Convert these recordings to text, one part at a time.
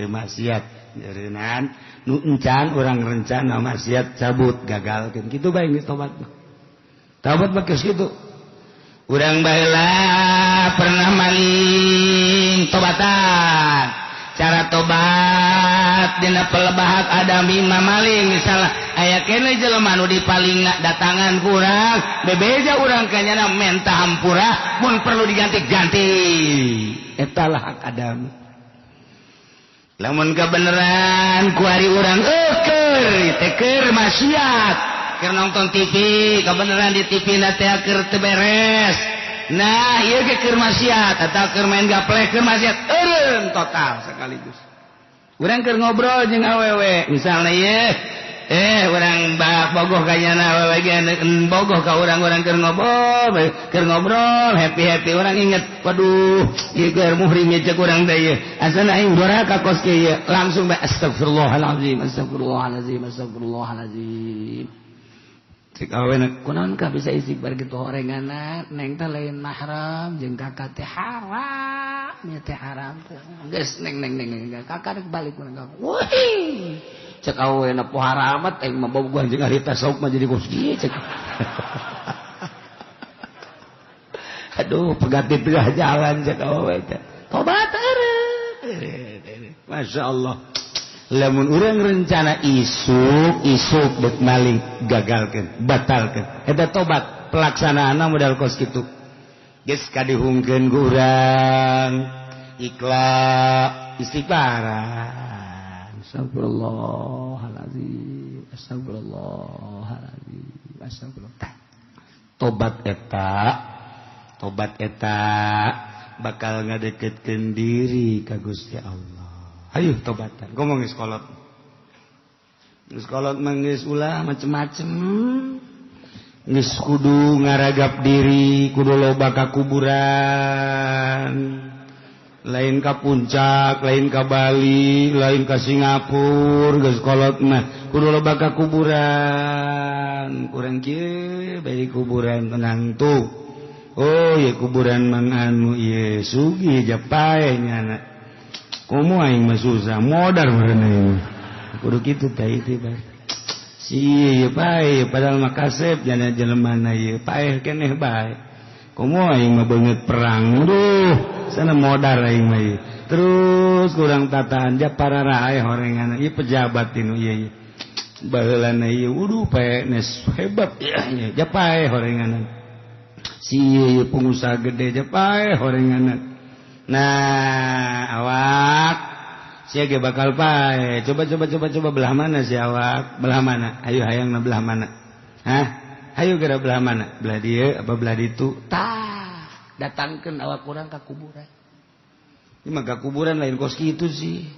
maksiat jeureunana nu encan urang rencana maksiat cabut gagalkeun kitu bae geus tobat mah geus kitu urang baheula pernah maling tobatan cara tobat dina pelebahat adami mah maling misalnya aya keneh jelema nu dipalinga datangan kurang bebeja urang kanyana menta hampura mun perlu diganti-ganti eta lah hak adami lamun kabeneran ku ari urang keur maksiat keur nonton TV kabeneran di TV na teh keur teu beres nah ieu ge keur maksiat atawa keur main gaplek keur maksiat eureun total sekaligus urang keur ngobrol jeung awewe misalna ieu urang bogoh ka nyana awewe ge bogoh ka urang-urang keur ngobrol happy urang inget waduh ieu keur muhrim cek urang teh ieu asana aing dora ka kos ke ieu langsung bae astagfirullahalazim cek awena kunaon ka bisa istighfar kitu horengana neng teh lain mahram jeung kakak teh haram nya teh haram geus neng kakak rek balik urang wih cek awena poh haramat aing mah bobogohan jeung ari tasawuf mah jadi kusti cek aduh pegatih tengah jalan cek awe teh tobat eureun masyaallah lamun urang rencana isuk dek maling gagalkeun batalkeun eta tobat pelaksanaanna modal kos kitu geus kadihungkeun ku urang ikhlas istighfaran astagfirullahalazim tobat eta bakal ngadeketkeun diri ka Gusti Allah. Ayo tobatan ngomong geus kolot mah geus ulah macem-macem geus kudu ngaragap diri kudu loba ka kuburan lain ka puncak lain ka Bali lain ka Singapura geus kolot mah kudu loba ka kuburan urang kieu bae kuburan tenang tuh oh ya kuburan mang anu ieu sugih japae nyana komo aing mah susah modar meureun kudu kitu teh itu bae si ieu bae padahal mah kasep jana jelemana ieu paeh keneh bae komo aing mah beungeut perang duh sana modar aing mah ieu terus kurang tataan ja pararae horengana ieu pejabat tinu ieu baheulana ieu wuduh pae nes hebat ieu ja paeh horengana si ieu pengusaha gede ja paeh horengana nah awak sia ge bakal pae coba belah mana si awak belah mana ayo hayangna belah mana ayo geura belah mana belah dieu apa belah ditu tah datangkeun awak urang ka kuburan ieu mah ka kuburan lain kos kitu sih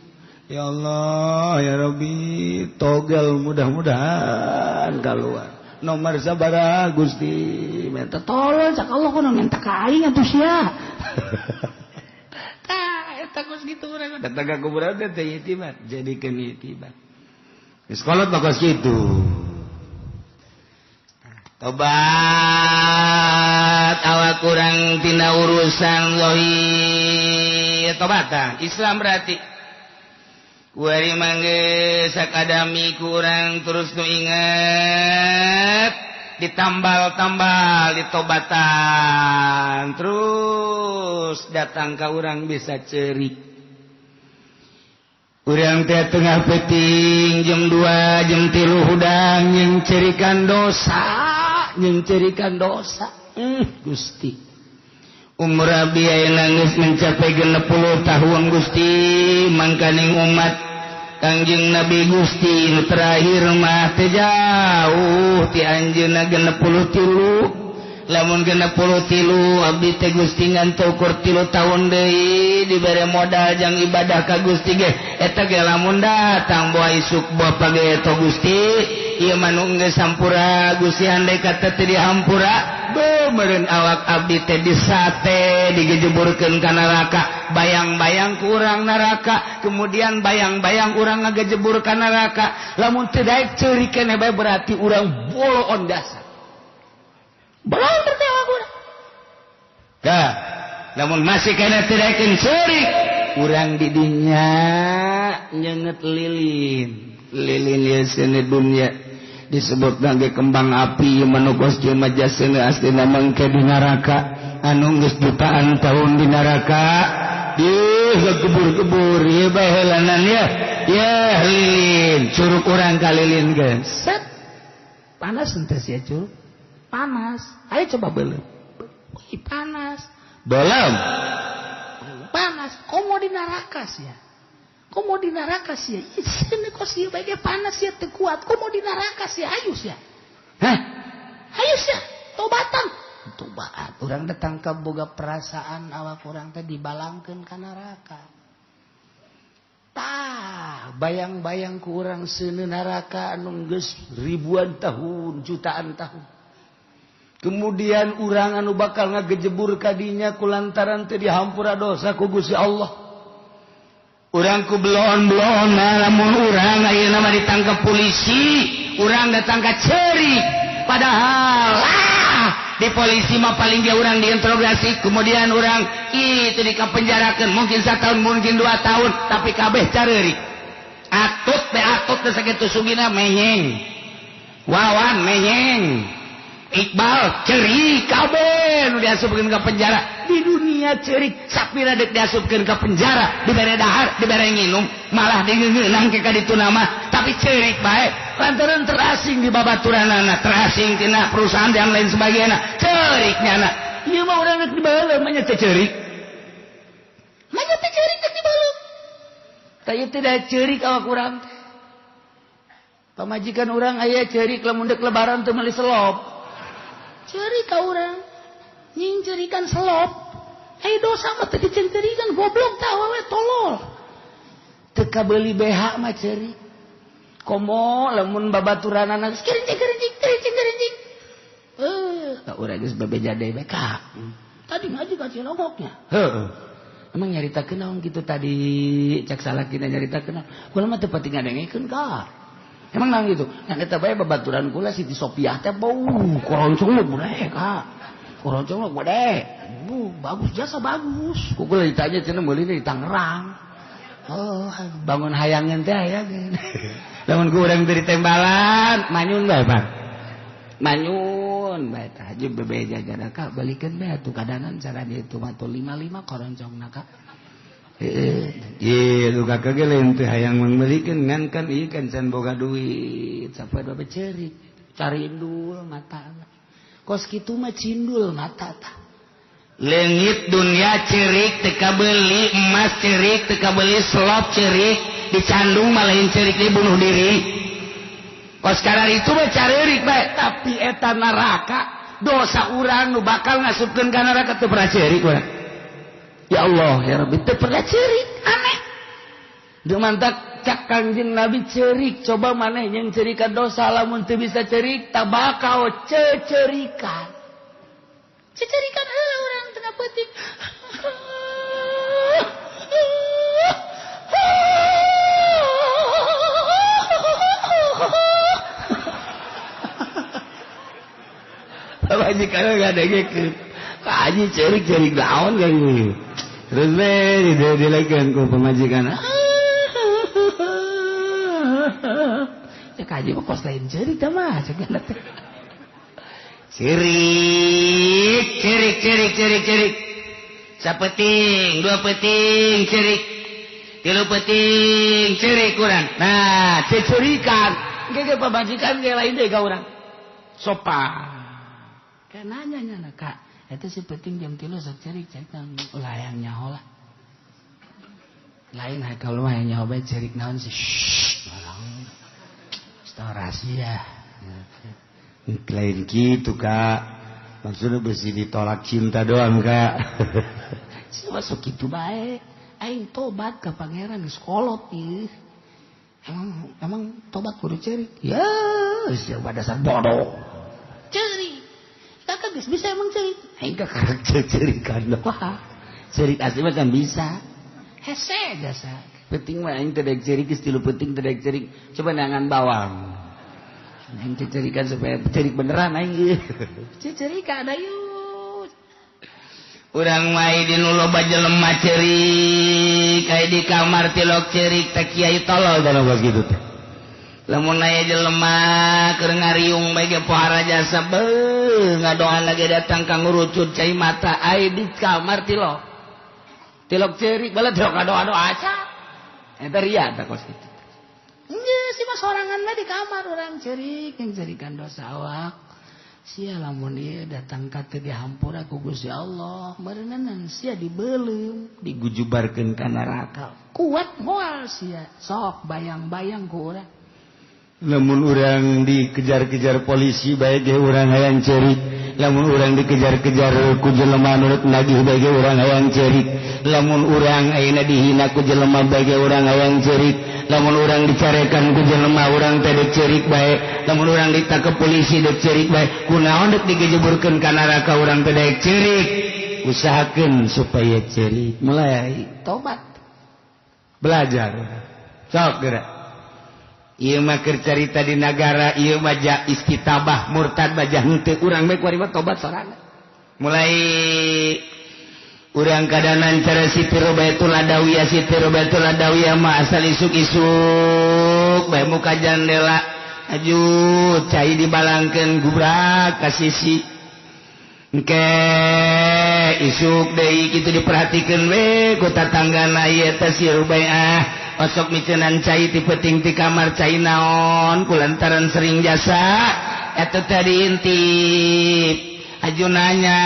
ya Allah ya Rabbi togel mudah-mudahan kaluar nomor sabaraha Gusti minta tolong cak Allah kono minta ka aing atuh sia takut gitu urang datang ka kuburan teh itibar jadikeun itibar geus kolot bakal kitu tobat awak urang tina urusan zahir tobatan Islam berarti kuari mangge sakadami kurang terus nu inget ditambal-tambal ditobatan terus datang ka urang bisa cerik urang teh tengah peuting jam 2 jam 3 hudang yang cerikan dosa Gusti umur abi ayeuna geus mencapai 60 tahun Gusti mangkaning umat Kangjeng Nabi Gusti nu terakhir mah teu jauh ti anjeunna 63 lamun 63 abdi teh Gusti ngantuk ukur 3 tahun deui dibere modal jang ibadah ka Gusti ge eta ge lamun datang boa isuk boa page eta Gusti ieu mah nu geus sampura Gusti andai kata teu dihampura meureun awak abdi teh disate digejeburkeun ka neraka bayang-bayang ku urang neraka kemudian bayang-bayang urang ngagejebur ka neraka lamun teu daek ceurik keneh bae berarti urang boloon dasar boloon teh awak urang lamun masih keneh teu daekeun ceurik urang didinya nyenget lilin ya seni dunia disebut nage kembang api manukos jeung majasna astina mangke di neraka anu geus jutaan tahun di neraka kebur-kebur ya bahelanan ya lilin curug urang ka lilin geus set panas henteu sia curug panas ayo coba beuleum panas belum panas komo di neraka sia sini kok sia bae panas sia teu kuat komo di neraka sia ayo sia tobatan tobat urang datang ka boga perasaan awak urang teh dibalangkeun ka neraka tah bayang-bayang ku urang seuneu neraka anu geus ribuan tahun jutaan tahun kemudian urang anu bakal ngagejebur kadinya kulantaran teu dihampura dosa ku Gusti Allah urang ku belon-belon lamun urang ayeuna mah ditangkap polisi urang datang ka ceurik padahal di polisi mah paling dia urang diinterogasi kemudian urang itu dikapenjarakeun mungkin 1 tahun mungkin 2 tahun tapi kabeh careurik atut teh sakitu sugina menyeng wawan menyeng Iqbal ceri kabeh nu diasupkeun ka penjara di dunia ceri sapira dek diasupkeun ka penjara dibere dahar dibere nginum malah digeungeunang ke ka ditu nama tapi cerik bae lantaran terasing di babaturanana terasing tina perusahaan dan lain sebagainya ceriknya anak ieu mah urang rek dibaleum nya teh cerik rek dibaleum tah teh da cerik awak urang pamajikan urang aya cerik lamun dek lebaran teu meuli selop cerik ka urang nying cerikan selop dosa mah teu dicerikan goblok tah awewe tolol teu kabeuli BH mah cerik komo lamun babaturanana kerincing urang geus bebeja deui bae ka tadi ngaji ka Cilogoknya emang nyaritakeun naon kitu tadi cak salakina nyaritakeun kula mah teu pati ngadengekeun ka emang nang gitu yang eta bae babaturan kula Siti Sopiah teh koroncong mah bude ka koroncong mah bude bagus jasa bagus ku kula ditanya cenah meuli di Tangerang bangun hayangan teh aya geun lamun ku urang teu ditembalan manyun bae Pak manyun bae tah haji bebeja jadaka balikeun bae atuh kadanan cara ditu mah 55 koroncongna ka lu kakak lain teh hayang membelikan ngan kan ikan can boga duit sampai babe cerik carindul mata kos kitu mah cindul mata tah leungit dunia cerik teu kabeli emas cerik teu kabeli selop cerik dicandung mah lain cerik dia bunuh diri kos karena itu mah careurik bae tapi eta neraka dosa urang nu bakal ngasupkeun ka neraka teu pernah cerik urang ya Allah ya Rabbi teu pernah cerik aneh dumantak cak Kangjeng Nabi cerik coba maneh yang cerikan dosa lamun teu bisa cerik tak bakal cecerikan urang tengah peuting Haji kana ngadengekeun ka haji cerik naon ka ieu terus bae dilekeun ku pamajikan cek haji mah kos lain cerik tah mah cek teh cerik sapeting 2 peting cerik 3 peting cerik urang nah cecerikan ge pamajikan ge lain deui ka urang sopan kan nanya Kak eta si penting jam 3 sok cerik nang layang nyaho lah lain kalau mah nyaho bae cerik naon sih barang rahasia lain gitu Kak maksudnya besi ditolak cinta doang Kak masuk gitu bae aing tobat ka pangeran geus kolot ieu emang tobat kudu cerik ya siapa dasar bodoh cerik kakak geus bisa emang cerik aing kakak cerikan doang cerik asli mah kan bisa hese jasa penting mah aing teu daek cerik geus 3 penting teu daek cerik coba nangan bawang aing cerikan supaya cerik beneran aing cerikan ayo. Urang mai di nu loba jelema cerik kayak di kamar tilok cerik tak kiai tolol dan apa gitu teh. Lamun aya jelema keur ngariung bae ge pohara jasa ngadoan lagi datang ka ngurucut cai mata ai di kamar tilok. Tilok cerik bala tilok ngadoa-doa aca. Eta ria tah kos kitu. Geus si mah sorangan mah di kamar urang cerik yang cerikan dosa awak. Sia lamun ieu datang ka teu dihampura ku Gusti Allah, beureunan sia dibeulem, digujubarkeun ka neraka. Kuat moal sia, sok bayang-bayang ku urang. Lamun urang dikejar-kejar polisi bae ge urang hayang cerik, lamun urang dikejar-kejar ku jelema nurut nagih bae ge urang hayang cerik, lamun urang ayeuna dihina ku jelema bae ge urang hayang cerik, lamun urang dicarekan ku jelema urang teh deuk cerik bae, lamun urang ditangkep polisi deuk cerik bae, kunaon deuk digejeburkeun ka neraka urang teh deuk cerik. Usahakeun supaya cerik, mulai tobat. Belajar. Sok geura. Ieu mah keur carita di nagara ieu mah istitabah murtad bajah henteu urang bae kuari mah tobat sorangan. Mulai urang kadanan cara Siti Robaitul Adawiyah mah asal isuk-isuk bae muka jandela aju cai dibalangkeun gubrak ka sisi. Engke isuk deui kitu diperhatikeun we ku tatanggana ieu teh si Rubaiah. Osok micenan cai ti peuting ti kamar cai naon kulantaran sering jasa eta teh diintip ajunanya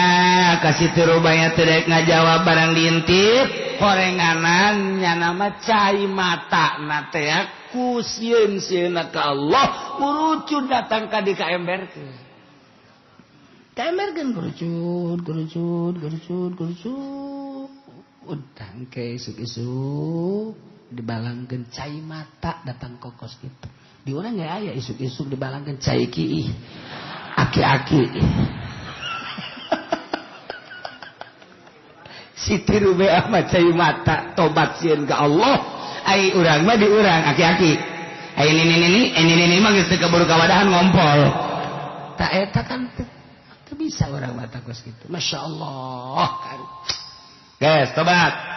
ka Siti Rubaiah teh daek ngajawab barang diintip horenganan nya nama cai mata na teh ku sieun-sieunna ka Allah murucud datang ka di kaemberkeun gurucud udang ke isuk-isuk dibalangkeun cai mata datang kokos gitu. Di urang ge aya isuk-isuk dibalangkeun cai kiih. Aki-aki. Siti Rubaiah mah cai mata tobat sieun ka Allah. Ai urang mah di urang aki-aki. Ai ini mah geus teu keburu kawadahan ngompol. Tak eta kan teu bisa urang mah takos kitu. Masyaallah kan. Guys, tobat.